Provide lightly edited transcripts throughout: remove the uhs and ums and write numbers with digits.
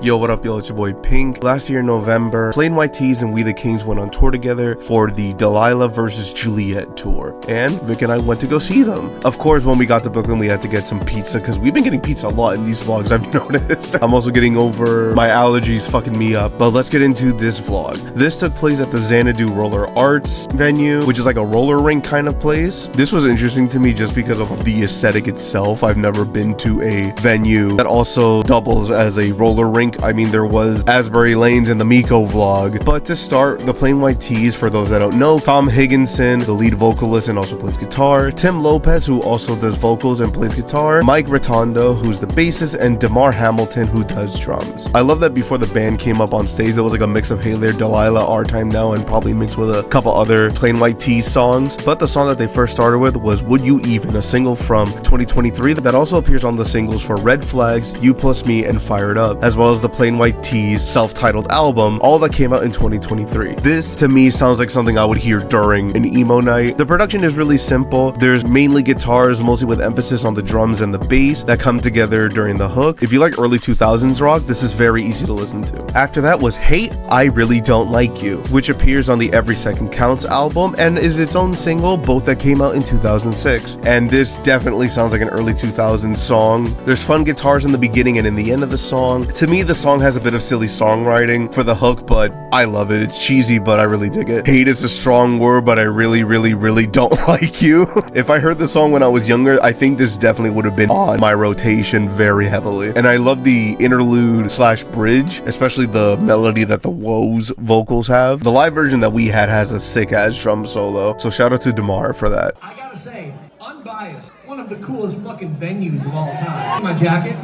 Yo, what up, yo? It's your boy Pink. Last year in November, Plain White T's and We the Kings went on tour together for the Delilah Vs Juliet tour, and Vic and I went to go see them. Of course, when we got to Brooklyn, we had to get some pizza because we've been getting pizza a lot in these vlogs, I've noticed. I'm also getting over my allergies fucking me up, but let's get into this vlog. This took place at the Xanadu Roller Arts venue, which is like a roller rink kind of place. This was interesting to me just because of the aesthetic itself. I've never been to a venue that also doubles as a roller rink. I mean, there was Asbury Lanes in the Miko vlog. But to start, the Plain White T's, for those that don't know, Tom Higginson, the lead vocalist and also plays guitar, Tim Lopez, who also does vocals and plays guitar, Mike Rotondo, who's the bassist, and Damar Hamilton, who does drums. I love that before the band came up on stage, there was like a mix of Hey There Delilah, Our Time Now, and probably mixed with a couple other Plain White T's songs. But the song that they first started with was Would You Even, a single from 2023 that also appears on the singles for Red Flags, You Plus Me, and Fired Up, as well as the Plain White T's self-titled album, all that came out in 2023. This to me sounds like something I would hear during an emo night. The production is really simple. There's mainly guitars, mostly with emphasis on the drums and the bass that come together during the hook. If you like early 2000s rock, this is very easy to listen to. After that was Hate, I Really Don't Like You, which appears on the Every Second Counts album and is its own single, both that came out in 2006. And this definitely sounds like an early 2000s song. There's fun guitars in the beginning and in the end of the song. To me, the song has a bit of silly songwriting for the hook, but I love it. It's cheesy, but I really dig it. Hate is a strong word, but I really don't like you. If I heard the song when I was younger, I think this definitely would have been on my rotation very heavily. And I love the interlude slash bridge, especially the melody that the Woes vocals have. The live version that we had has a sick ass drum solo, so shout out to Damar for that. I gotta say, unbiased, one of the coolest fucking venues of all time. My jacket.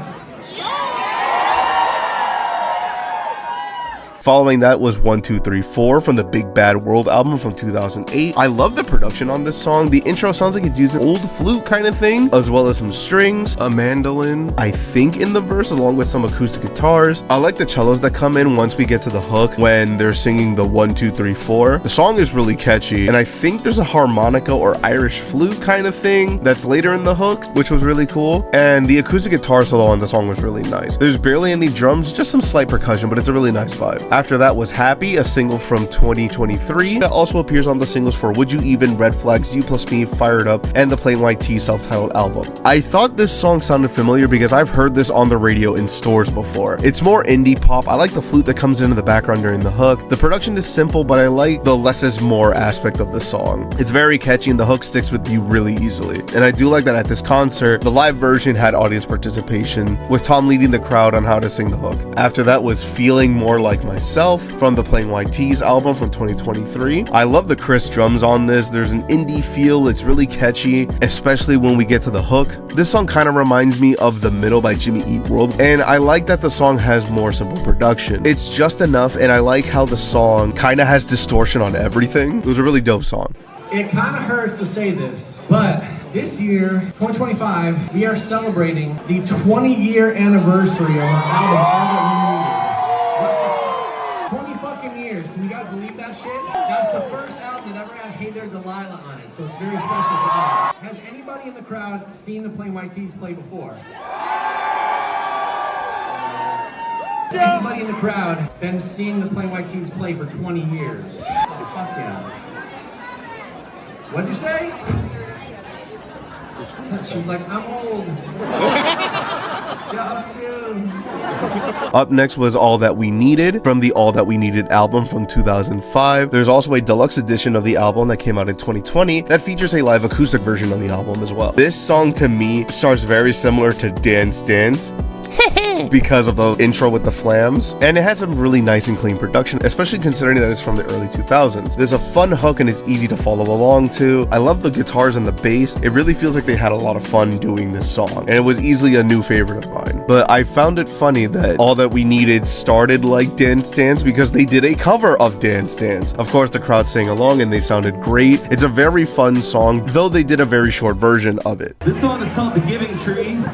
Following that was 1, 2, 3, 4 from the Big Bad World album from 2008. I love the production on this song. The intro sounds like it's using old flute kind of thing, as well as some strings, a mandolin, I think in the verse, along with some acoustic guitars. I like the cellos that come in once we get to the hook when they're singing the 1, 2, 3, 4. The song is really catchy, and I think there's a harmonica or Irish flute kind of thing that's later in the hook, which was really cool. And the acoustic guitar solo on the song was really nice. There's barely any drums, just some slight percussion, but it's a really nice vibe. After that was Happy, a single from 2023 that also appears on the singles for Would You Even, Red Flags, You Plus Me, Fired Up, and the Plain White T's self-titled album. I thought this song sounded familiar because I've heard this on the radio in stores before. It's more indie pop. I like the flute that comes into the background during the hook. The production is simple, but I like the less is more aspect of the song. It's very catchy and the hook sticks with you really easily. And I do like that at this concert, the live version had audience participation, with Tom leading the crowd on how to sing the hook. After that was Feeling More Like Myself from the Plain White T's album from 2023. I love the crisp drums on this. There's an indie feel. It's really catchy, especially when we get to the hook. This song kind of reminds me of The Middle by Jimmy Eat World, and I like that the song has more simple production. It's just enough, and I like how the song kind of has distortion on everything. It was a really dope song. It kind of hurts to say this, but this year, 2025, we are celebrating the 20-year anniversary of our album, All That We Needed. 20 fucking years. Can you guys believe that shit? That's the first album that ever had Hey There Delilah on it, so it's very special to us. Has anybody in the crowd seen the Plain White T's play before? Anybody in the crowd been seeing the Plain White T's play for 20 years? Oh, fuck yeah. What'd you say? She's like, I'm old. Just too. Up next was All That We Needed from the All That We Needed album from 2005. There's also a deluxe edition of the album that came out in 2020 that features a live acoustic version of the album as well. This song to me starts very similar to Dance Dance because of the intro with the flams, and it has some really nice and clean production, especially considering that it's from the early 2000s. There's a fun hook and it's easy to follow along to. I love the guitars and the bass. It really feels like they had a lot of fun doing this song, and it was easily a new favorite of mine. But I found it funny that All That We Needed started like Dance Dance because they did a cover of Dance Dance. Of course, the crowd sang along and they sounded great. It's a very fun song, though they did a very short version of it. This song is called The Giving Tree, and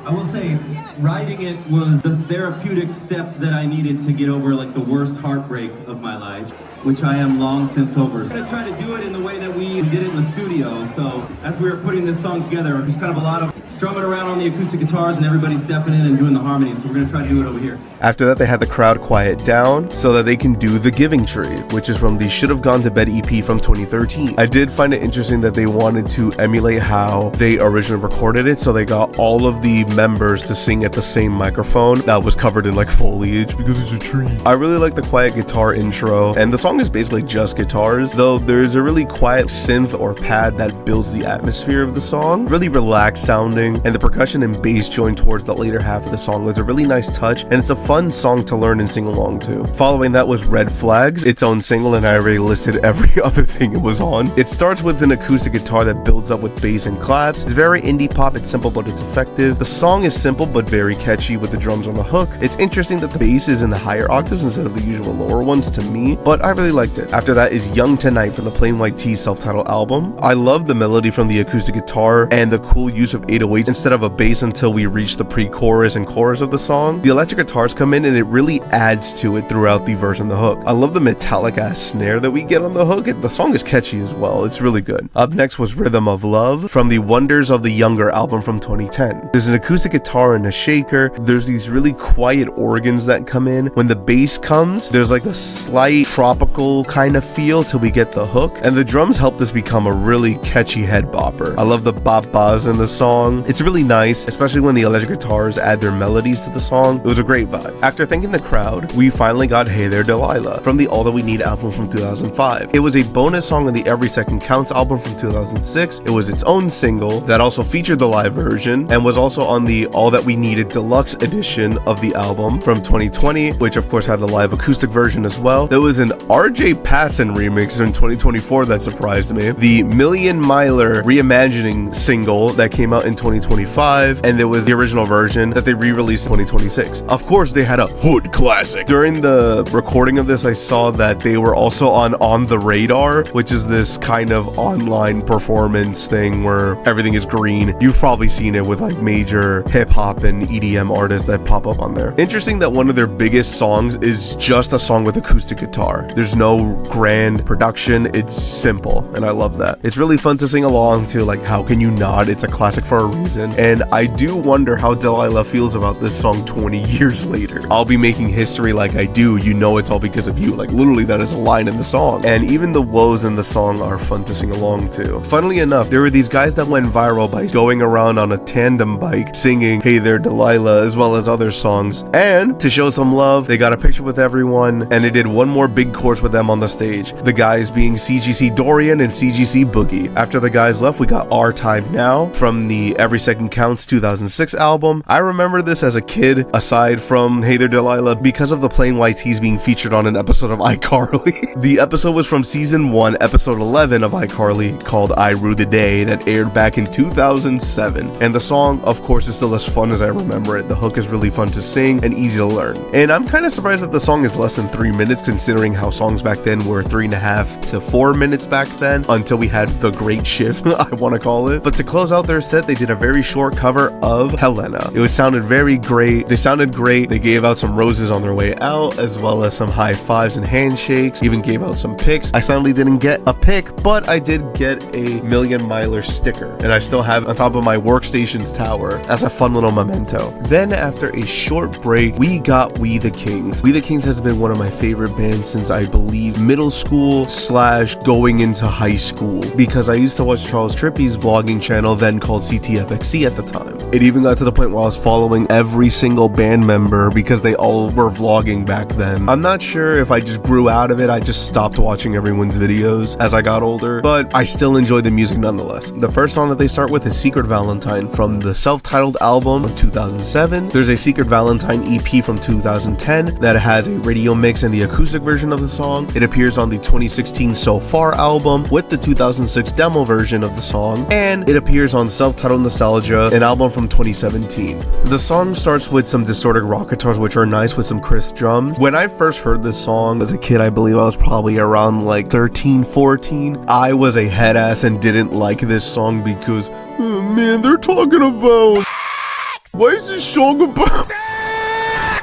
I will say, writing it was the therapeutic step that I needed to get over like the worst heartbreak of my life, which I am long since over. I'm gonna try to do it in the way that we did it in the studio. So as we were putting this song together, there's kind of a lot of strumming around on the acoustic guitars and everybody stepping in and doing the harmonies. So we're gonna try to do it over here. After that, they had the crowd quiet down so that they can do The Giving Tree, which is from the Should Have Gone to Bed EP from 2013. I did find it interesting that they wanted to emulate how they originally recorded it, so they got all of the members to sing at the same microphone that was covered in like foliage because it's a tree. I really like the quiet guitar intro, and the song is basically just guitars, though there's a really quiet synth or pad that builds the atmosphere of the song. Really relaxed sounding, and the percussion and bass joined towards the later half of the song was a really nice touch, and it's a fun song to learn and sing along to. Following that was Red Flags, its own single, and I already listed every other thing it was on. It starts with an acoustic guitar that builds up with bass and claps. It's very indie pop, it's simple but it's effective. The song is simple but very catchy with the drums on the hook. It's interesting that the bass is in the higher octaves instead of the usual lower ones to me, but I really liked it. After that is Young Tonight from the Plain White T's self-titled album. I love the melody from the acoustic guitar and the cool use of 808s instead of a bass until we reach the pre-chorus and chorus of the song. The electric guitars come in and it really adds to it throughout the verse and the hook. I love the metallic ass snare that we get on the hook. The song is catchy as well. It's really good. Up next was Rhythm of Love from the Wonders of the Younger album from 2010. There's an acoustic guitar and a shaker. There's these really quiet organs that come in. When the bass comes, there's like a slight tropical kind of feel till we get the hook, and the drums help this become a really catchy head bopper. I love the bop-bas in the song. It's really nice, especially when the electric guitars add their melodies to the song. It was a great vibe. After thanking the crowd, we finally got Hey There Delilah from the All That We Need album from 2005. It was a bonus song on the Every Second Counts album from 2006. It was its own single that also featured the live version and was also on the All That We Needed Deluxe edition of the album from 2020, which of course had the live acoustic version as well. There was an RJ Passon remix in 2024 that surprised me. The Million Miler reimagining single that came out in 2025, and there was the original version that they re-released in 2026. Of course, they had a hood classic. During the recording of this, I saw that they were also on the Radar, which is this kind of online performance thing where everything is green. You've probably seen it with like major hip hop and EDM artists that pop up on there. Interesting that one of their biggest songs is just a song with acoustic guitar. There's no grand production. It's simple, and I love that. It's really fun to sing along to. Like, how can you not? It's a classic for a reason, and I do wonder how Delilah feels about this song 20 years later. I'll be making history like I do. You know it's all because of you. Like, literally, that is a line in the song, and even the woes in the song are fun to sing along to. Funnily enough, there were these guys that went viral by going around on a tandem bike singing Hey There Delilah as well as other songs, and to show some love, they got a picture with everyone, and they did one more big chorus with them on the stage. The guys being CGC Dorian and CGC Boogie. After the guys left, we got Our Time Now from the Every Second Counts 2006 album. I remember this as a kid, aside from Hey There Delilah, because of the Plain White T's being featured on an episode of iCarly. The episode was from season 1, episode 11 of iCarly, called I Rue the Day, that aired back in 2007. And the song, of course, is still as fun as I remember it. The hook is really fun to sing and easy to learn. And I'm kind of surprised that the song is less than 3 minutes, considering how songs back then were 3.5 to 4 minutes back then, until we had the great shift, I want to call it. But to close out their set, they did a very short cover of Helena. It sounded very great. They sounded great. They gave out some roses on their way out, as well as some high fives and handshakes, even gave out some pics. I sadly didn't get a pic, but I did get a Million Miler sticker, and I still have it on top of my workstation's tower as a fun little memento. Then after a short break, we got We the Kings. We the Kings has been one of my favorite bands since I believe middle school / going into high school, because I used to watch Charles Trippy's vlogging channel, then called CTFXC at the time. It even got to the point where I was following every single band member because they all were vlogging back then. I'm not sure if I just grew out of it. I just stopped watching everyone's videos as I got older, but I still enjoy the music nonetheless. The first song that they start with is Secret Valentine from the self-titled album of 2007. There's a Secret Valentine EP from 2010 that has a radio mix and the acoustic version of the song. It appears on the 2016 So Far album with the 2006 demo version of the song, and it appears on Self-Titled Nostalgia, an album from 2017. The song starts with some distorted rock guitars, which are nice, with some crisp drums. When I first heard this song as a kid, I believe I was probably around like 13, 14. I was a head ass and didn't like this song because, oh man, they're talking about, why is this song about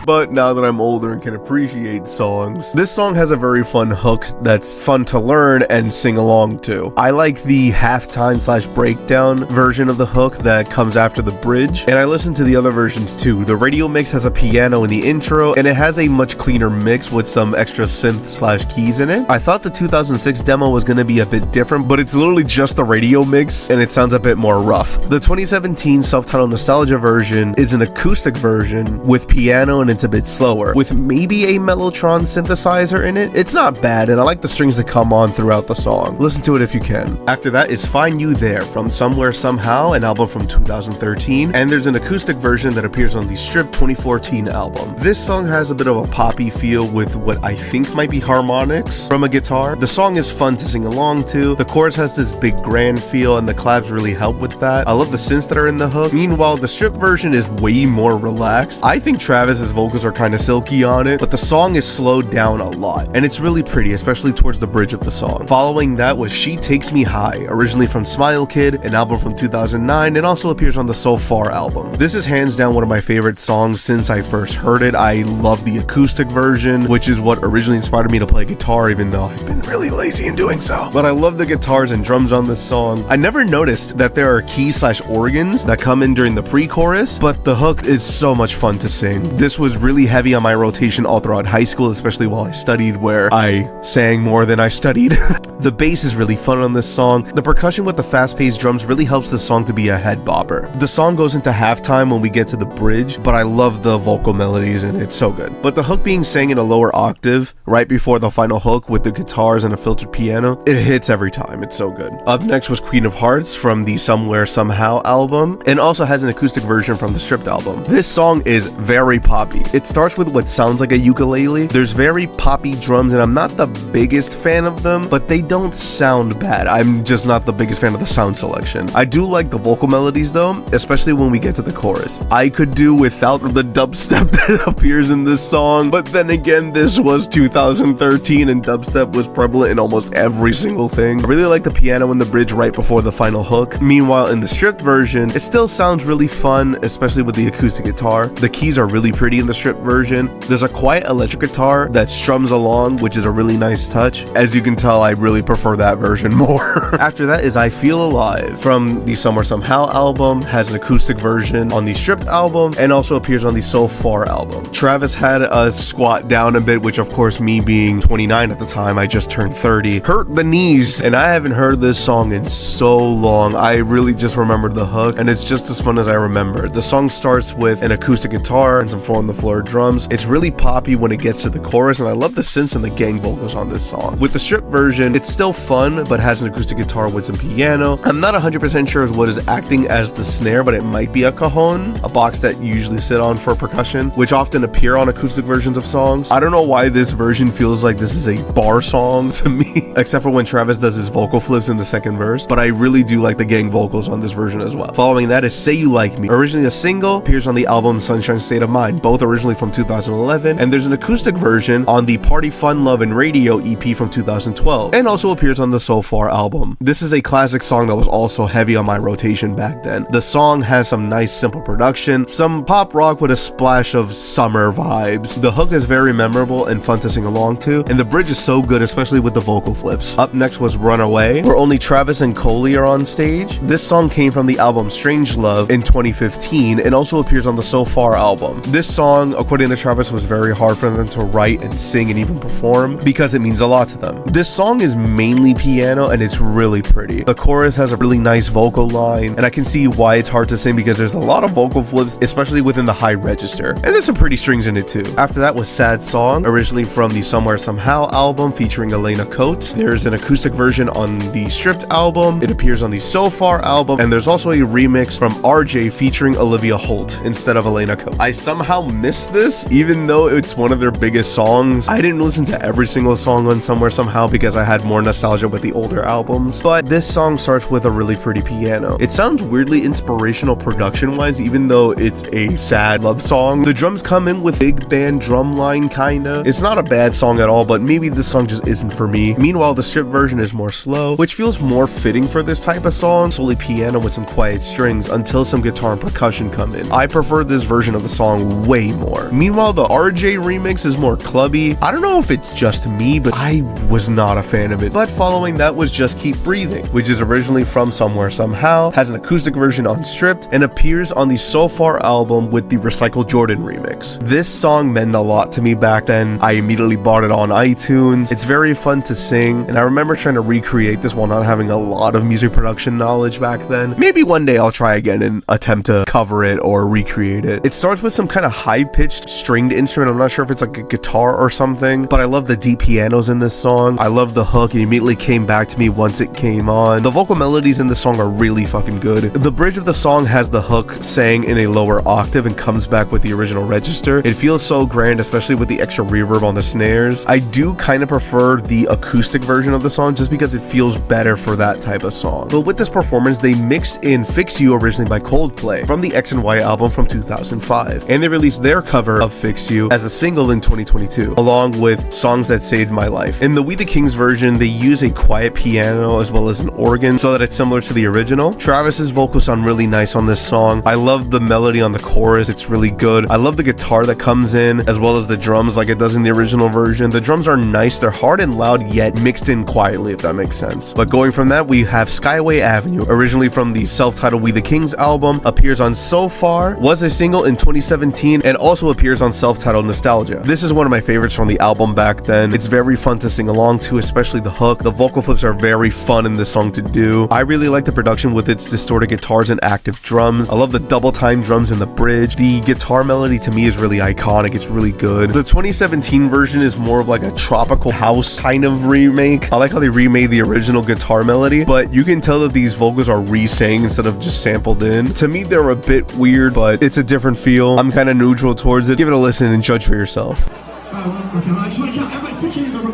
But now that I'm older and can appreciate songs, this song has a very fun hook that's fun to learn and sing along to. I like the halftime/breakdown version of the hook that comes after the bridge, and I listen to the other versions too. The radio mix has a piano in the intro, and it has a much cleaner mix with some extra synth/keys in it. I thought the 2006 demo was going to be a bit different, but it's literally just the radio mix, and it sounds a bit more rough. The 2017 self-titled Nostalgia version is an acoustic version with piano, and it's a bit slower, with maybe a Mellotron synthesizer in it. It's not bad, and I like the strings that come on throughout the song. Listen to it if you can. After that is Find You There from Somewhere Somehow, an album from 2013, and there's an acoustic version that appears on the Strip 2014 album. This song has a bit of a poppy feel with what I think might be harmonics from a guitar. The song is fun to sing along to. The chorus has this big grand feel, and the claps really help with that. I love the synths that are in the hook. Meanwhile, the Strip version is way more relaxed. I think Travis's vocals are kind of silky on it, but the song is slowed down a lot, and it's really pretty, especially towards the bridge of the song. Following that was She Takes Me High, originally from Smile Kid, an album from 2009, and also appears on the So Far album. This is hands down one of my favorite songs since I first heard it. I love the acoustic version, which is what originally inspired me to play guitar, even though I've been really lazy in doing so. But I love the guitars and drums on this song. I never noticed that there are keys/organs that come in during the pre-chorus, but the hook is so much fun to sing. This was really heavy on my rotation all throughout high school, especially while I studied, where I sang more than I studied. The bass is really fun on this song. The percussion with the fast-paced drums really helps the song to be a head bopper. The song goes into halftime when we get to the bridge, but I love the vocal melodies and it's so good. But the hook being sang in a lower octave right before the final hook with the guitars and a filtered piano, it hits every time. It's so good. Up next was Queen of Hearts from the Somewhere Somehow album, and also has an acoustic version from the Stripped album. This song is very poppy. It starts with what sounds like a ukulele. There's very poppy drums, and I'm not the biggest fan of them, but they don't sound bad. I'm just not the biggest fan of the sound selection. I do like the vocal melodies though, especially when we get to the chorus. I could do without the dubstep that appears in this song, but then again, this was 2013 and dubstep was prevalent in almost every single thing. I really like the piano in the bridge right before the final hook. Meanwhile, in the stripped version, it still sounds really fun, especially with the acoustic guitar. The keys are really pretty in the stripped version. There's a quiet electric guitar that strums along, which is a really nice touch. As you can tell, I really prefer that version more. After that is I Feel Alive from the Somewhere Somehow album, has an acoustic version on the Stripped album, and also appears on the So Far album. Travis had us squat down a bit, which of course, me being 29 at the time, I just turned 30, hurt the knees, and I haven't heard this song in so long. I really just remembered the hook, and it's just as fun as I remember. The song starts with an acoustic guitar and some 4-on-the-floor drums. It's really poppy when it gets to the chorus, and I love the synths and the gang vocals on this song. With the stripped version, it's still fun, but has an acoustic guitar with some piano. I'm not 100% sure what is acting as the snare, but it might be a cajon, a box that you usually sit on for percussion, which often appear on acoustic versions of songs. I don't know why this version feels like this is a bar song to me, except for when Travis does his vocal flips in the second verse, but I really do like the gang vocals on this version as well. Following that is Say You Like Me, originally a single, appears on the album Sunshine State of Mind, both originally from 2011, and there's an acoustic version on the Party Fun Love and Radio EP from 2012, and also appears on the So Far album. This is a classic song that was also heavy on my rotation back then. The song has some nice simple production, some pop rock with a splash of summer vibes. The hook is very memorable and fun to sing along to, and the bridge is so good, especially with the vocal flips. Up next was Runaway, where only Travis and Coley are on stage. This song came from the album Strange Love in 2015 and also appears on the So Far album. This song, according to Travis, was very hard for them to write and sing and even perform because it means a lot to them. This song is mainly piano and it's really pretty. The chorus has a really nice vocal line, and I can see why it's hard to sing because there's a lot of vocal flips, especially within the high register, and there's some pretty strings in it too. After that was Sad Song, originally from the Somewhere Somehow album featuring Elena Coates. There's an acoustic version on the Stripped album. It appears on the So Far album, and there's also a remix from RJ featuring Olivia Holt instead of Elena Coates. I somehow missed this, even though it's one of their biggest songs. I didn't listen to every single song on Somewhere Somehow because I had more nostalgia with the older albums, but this song starts with a really pretty piano. It sounds weirdly inspirational production-wise, even though it's a sad love song. The drums come in with big band drum line kinda. It's not a bad song at all, but maybe this song just isn't for me. Meanwhile, the stripped version is more slow, which feels more fitting for this type of song. Solely piano with some quiet strings until some guitar and percussion come in. I prefer this version of the song way anymore. Meanwhile, the RJ remix is more clubby. I don't know if it's just me, but I was not a fan of it. But following that was Just Keep Breathing, which is originally from Somewhere Somehow, has an acoustic version on Stripped, and appears on the So Far album with the Recycle Jordan remix. This song meant a lot to me back then. I immediately bought it on iTunes. It's very fun to sing, and I remember trying to recreate this while not having a lot of music production knowledge back then. Maybe one day I'll try again and attempt to cover it or recreate it. It starts with some kind of high-pitched stringed instrument. I'm not sure if it's like a guitar or something, but I love the deep pianos in this song. I love the hook. It immediately came back to me once it came on. The vocal melodies in the song are really fucking good. The bridge of the song has the hook sang in a lower octave and comes back with the original register. It feels so grand, especially with the extra reverb on the snares. I do kind of prefer the acoustic version of the song just because it feels better for that type of song. But with this performance, they mixed in Fix You, originally by Coldplay, from the X and Y album from 2005, and they released their cover of Fix You as a single in 2022, along with Songs That Saved My Life. In the We the Kings version, they use a quiet piano as well as an organ so that it's similar to the original. Travis's vocals sound really nice on this song. I love the melody on the chorus. It's really good. I love the guitar that comes in as well as the drums like it does in the original version. The drums are nice. They're hard and loud yet mixed in quietly, if that makes sense. But going from that, we have Skyway Avenue, originally from the self-titled We the Kings album, appears on So Far, was a single in 2017, and also appears on self-titled Nostalgia. This is one of my favorites from the album back then. It's very fun to sing along to, especially the hook. The vocal flips are very fun in this song to do. I really like the production with its distorted guitars and active drums. I love the double time drums in the bridge. The guitar melody to me is really iconic. It's really good. The 2017 version is more of like a tropical house kind of remake. I like how they remade the original guitar melody, but you can tell that these vocals are re-sang instead of just sampled in. To me, they're a bit weird, but it's a different feel. I'm kind of neutral towards it. Give it a listen and judge for yourself.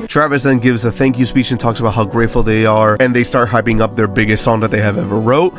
Travis then gives a thank you speech and talks about how grateful they are, and they start hyping up their biggest song that they have ever wrote,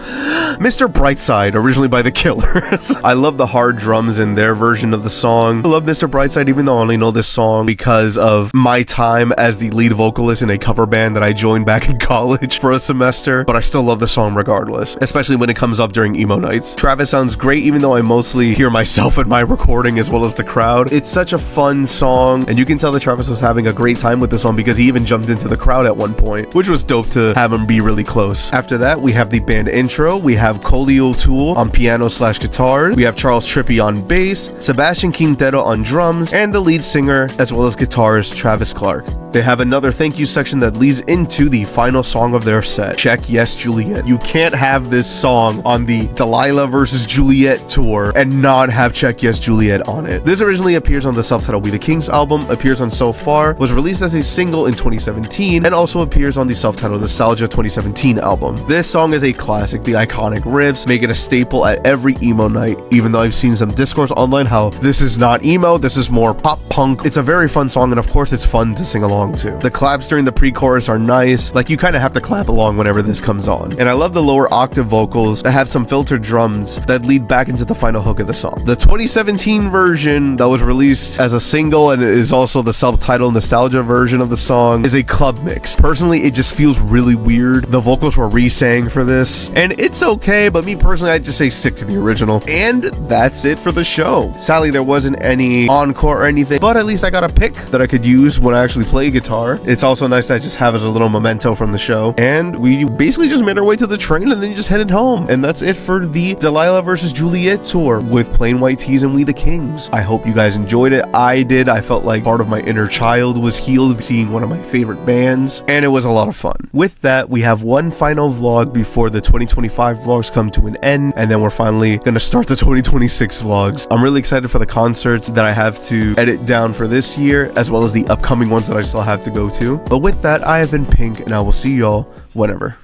Mr. Brightside, originally by The Killers. I love the hard drums in their version of the song. I love Mr. Brightside, even though I only know this song because of my time as the lead vocalist in a cover band that I joined back in college for a semester, but I still love the song regardless, especially when it comes up during emo nights. Travis sounds great, even though I mostly hear myself at my recording as well as the crowd. It's such a fun song, and you can tell that Travis was having a great time with this one because he even jumped into the crowd at one point, which was dope to have him be really close. After that, we have the band intro. We have Coley O'Toole on piano/guitar. We have Charles Trippy on bass, Sebastian Quintero on drums, and the lead singer as well as guitarist Travis Clark. They have another thank you section that leads into the final song of their set, Check Yes Juliet. You can't have this song on the Delilah Vs Juliet tour and not have Check Yes Juliet on it. This originally appears on the self-titled We the Kings album, appears on So Far, was released as a single in 2017, and also appears on the self-titled Nostalgia 2017 album. This song is a classic. The iconic riffs make it a staple at every emo night, even though I've seen some discourse online how this is not emo, this is more pop punk. It's a very fun song, and of course it's fun to sing along to. The claps during the pre-chorus are nice. Like, you kind of have to clap along whenever this comes on. And I love the lower octave vocals that have some filtered drums that lead back into the final hook of the song. The 2017 version that was released as a single and is also the self-titled Nostalgia version of the song is a club mix. Personally, it just feels really weird. The vocals were re-sang for this, and it's okay, but me personally, I'd just say stick to the original. And that's it for the show. Sadly, there wasn't any encore or anything, but at least I got a pick that I could use when I actually play guitar. It's also nice to just have as a little memento from the show. And we basically just made our way to the train and then just headed home. And that's it for the Delilah Vs Juliet tour with Plain White Tees and We the Kings. I hope you guys enjoyed it. I did. I felt like part of my inner child was healed seeing one of my favorite bands, and it was a lot of fun. With that, we have one final vlog before the 2025 vlogs come to an end, and then we're finally gonna start the 2026 vlogs. I'm really excited for the concerts that I have to edit down for this year, as well as the upcoming ones that I still have to go to. But with that, I have been Pink, and I will see y'all whenever.